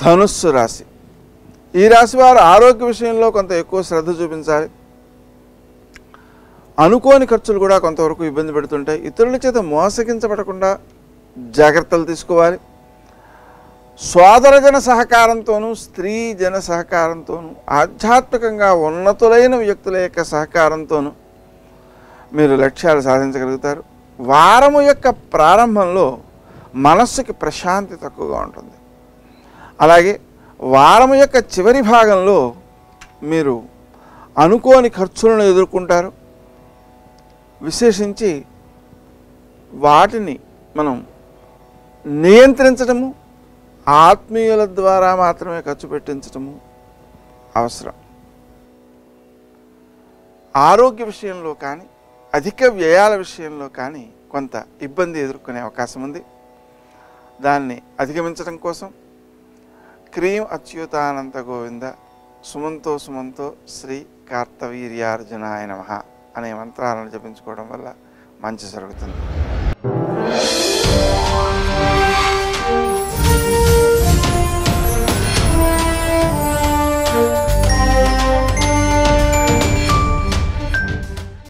ధనుస్సు రాశి. ఈ రాశి వారు ఆరోగ్య విషయంలో కొంత ఎక్కువ శ్రద్ధ చూపించాలి. అనుకోని ఖర్చులు కూడా కొంతవరకు ఇబ్బంది పెడుతుంటాయి. ఇతరుల చేత మోసగించబడకుండా జాగ్రత్తలు తీసుకోవాలి. సోదరజన సహకారంతోనూ స్త్రీ జన సహకారంతోనూ ఆధ్యాత్మికంగా ఉన్నతులైన వ్యక్తుల యొక్క సహకారంతోనూ మీరు లక్ష్యాలు సాధించగలుగుతారు. వారము యొక్క ప్రారంభంలో మనస్సుకి ప్రశాంతి తక్కువగా ఉంటుంది. అలాగే వారము యొక్క చివరి భాగంలో మీరు అనుకోని ఖర్చులను ఎదుర్కొంటారు. విశేషించి వాటిని మనం నియంత్రించడము, ఆత్మీయుల ద్వారా మాత్రమే ఖర్చు పెట్టించటము అవసరం. ఆరోగ్య విషయంలో కానీ అధిక వ్యయాల విషయంలో కానీ కొంత ఇబ్బంది ఎదుర్కొనే అవకాశం ఉంది. దాన్ని అధిగమించడం కోసం క్రీం అచ్యుతానంత గోవింద సుమంతో సుమంతో శ్రీ కార్తవీర్యార్జునాయ నమః అనే మంత్రాలను జపించుకోవడం వల్ల మంచి జరుగుతుంది.